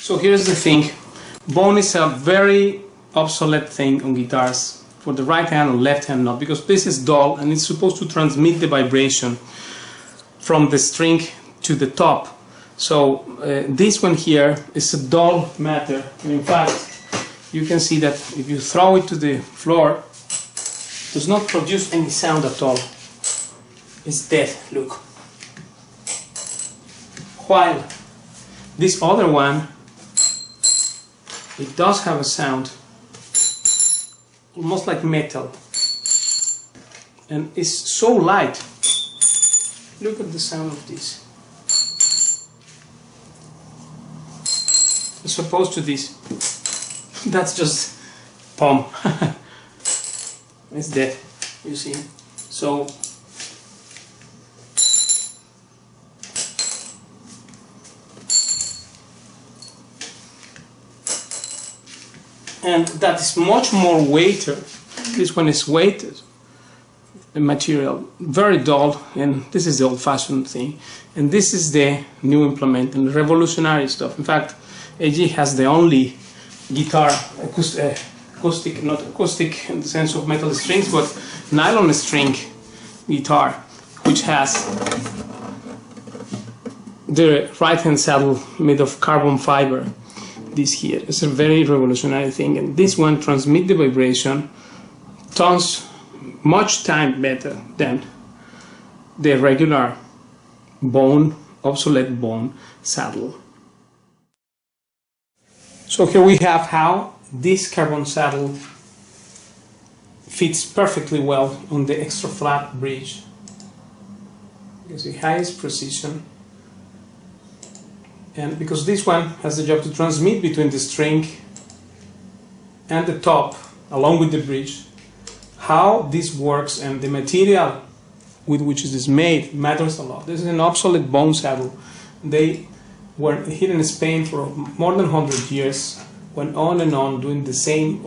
So here's the thing, bone is a very obsolete thing on guitars for the right hand or left hand not, because this is dull and it's supposed to transmit the vibration from the string to the top. So this one here is a dull matter, and in fact you can see that if you throw it to the floor, it does not produce any sound at all. It's dead, look. While this other one, it does have a sound, almost like metal, and it's so light. Look at the sound of this. As opposed to this, that's just palm. It's dead, you see. So and that is much more weighted. This one is weighted, the material, very dull, and this is the old-fashioned thing, and this is the new implement and revolutionary stuff. In fact, AG has the only guitar, acoustic, not acoustic in the sense of metal strings, but nylon string guitar, which has the right-hand saddle made of carbon fiber. This here is a very revolutionary thing, and this one transmits the vibration much time better than the regular bone, obsolete bone saddle. So here we have how this carbon saddle fits perfectly well on the extra flat bridge. You see highest precision. And because this one has the job to transmit between the string and the top, along with the bridge, how this works and the material with which it is made matters a lot. This is an obsolete bone saddle. They were here in Spain for more than 100 years, went on and on doing the same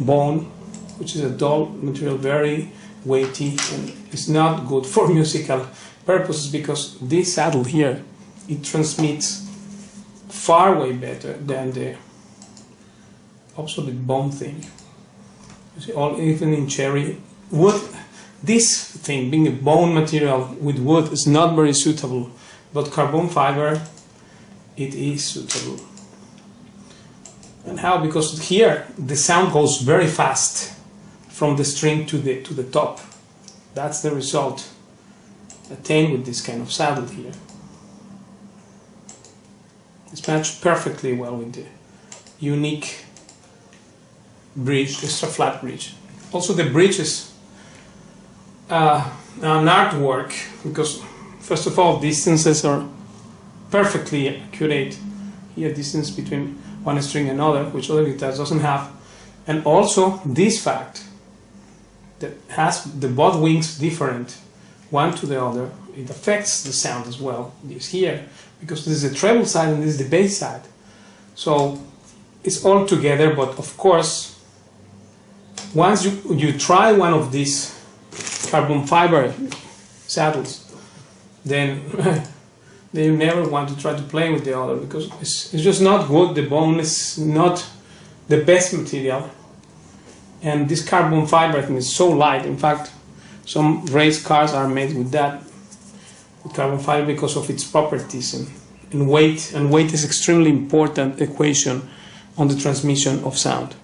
bone, which is a dull material, very weighty, and it's not good for musical purposes, because this saddle here it transmits far way better than the obsolete bone thing. You see, even in cherry wood, this thing being a bone material with wood is not very suitable, but carbon fiber, it is suitable. And how? Because here the sound goes very fast from the string to the top. That's the result attained with this kind of saddle here. It's matched perfectly well with the unique bridge, extra flat bridge. Also the bridge is an artwork, because first of all distances are perfectly accurate. Here distance between one string and another, which other guitars doesn't have. And also this fact that has the both wings different one to the other, it affects the sound as well. This here, because this is the treble side and this is the bass side. So it's all together, but of course once you try one of these carbon fiber saddles, then you never want to try to play with the other, because it's just not good. The bone is not the best material, and this carbon fiber thing is so light. In fact, some race cars are made with that, with carbon fiber, because of its properties and weight. And weight is extremely important equation on the transmission of sound.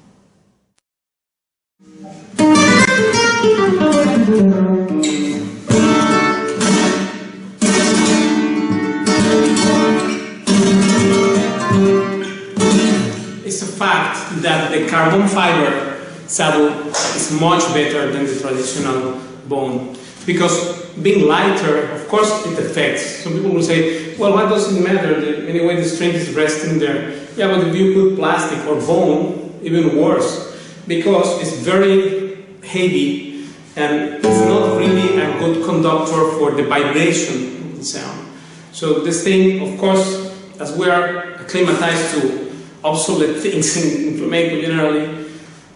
It's a fact that the carbon fiber saddle is much better than the traditional bone, because being lighter, of course it affects. Some people will say, well, what does it matter? Anyway, the string is resting there. Yeah, but if you put plastic or bone, even worse, because it's very heavy and it's not really a good conductor for the vibration of the sound. So this thing, of course, as we are acclimatized to obsolete things in flamenco generally,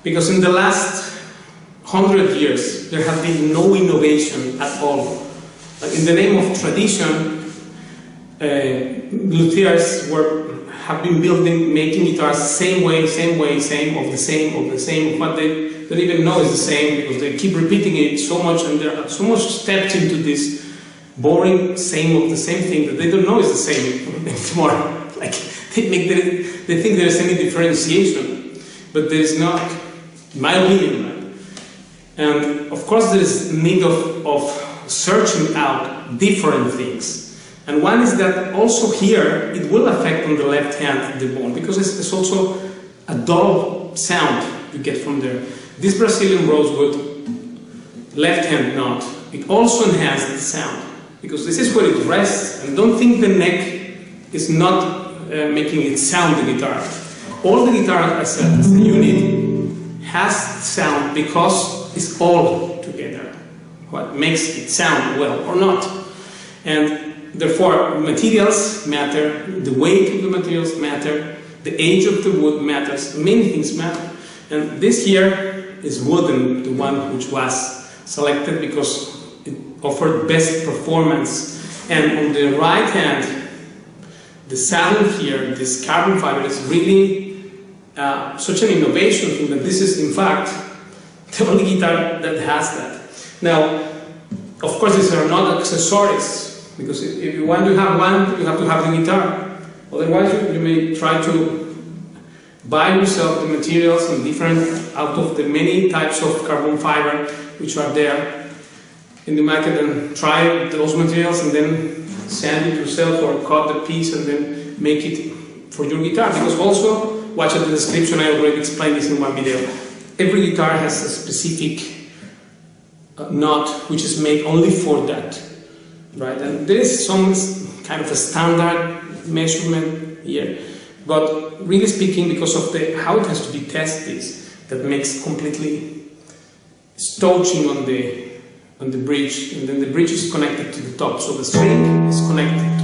because in the last 100 years there has been no innovation at all. Like in the name of tradition, luthiers have been making guitars same way, what they don't even know is the same, because they keep repeating it so much, and they're so much stepped into this boring same thing that they don't know is the same anymore. Like they think there is any differentiation, but there is not, in my opinion. Right? And of course there is need of searching out different things. And one is that also here it will affect on the left hand the bone, because it's also a dull sound you get from there. This Brazilian rosewood left hand knot, it also enhances the sound, because this is where it rests, and don't think the neck is not making it sound the guitar. All the guitar as a unit has sound because it's all together what makes it sound well or not. And therefore materials matter, the weight of the materials matter, the age of the wood matters, many things matter. And this here is wooden, the one which was selected because it offered best performance. And on the right hand, the saddle here, this carbon fiber, is really such an innovation thing that this is in fact the only guitar that has that. Now, of course these are not accessories, because if you want to have one, you have to have the guitar. Otherwise you may try to buy yourself the materials and different, out of the many types of carbon fiber which are there in the market, and try those materials and then sand it yourself or cut the piece and then make it for your guitar. Because also, watch at the description, I already explained this in one video. Every guitar has a specific knot which is made only for that, right? And there is some kind of a standard measurement here. But really speaking, because of how it has to be tested, that makes completely stouching on the bridge, and then the bridge is connected to the top. So the string is connected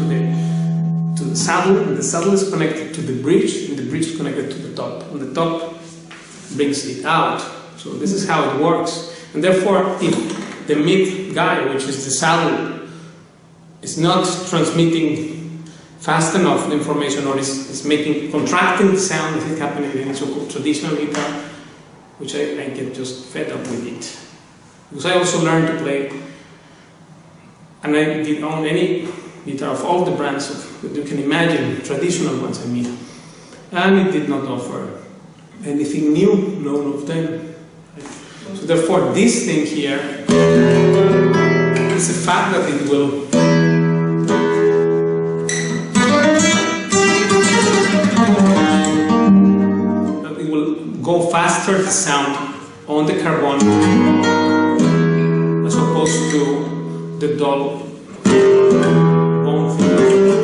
to the saddle, and the saddle is connected to the bridge, and the bridge is connected to the top. And the top brings it out. So this is how it works. And therefore, if the mid guy, which is the saddle, is not transmitting fast enough the information, or is making, contracting the sound that is happening in the so-called traditional guitar, which I get just fed up with it. Because I also learned to play, and I did own any guitar of all the brands that you can imagine, traditional ones I mean, and it did not offer anything new, none of them. So therefore this thing here is the fact that it will go faster the sound on the carbon as opposed to the dull bone thing.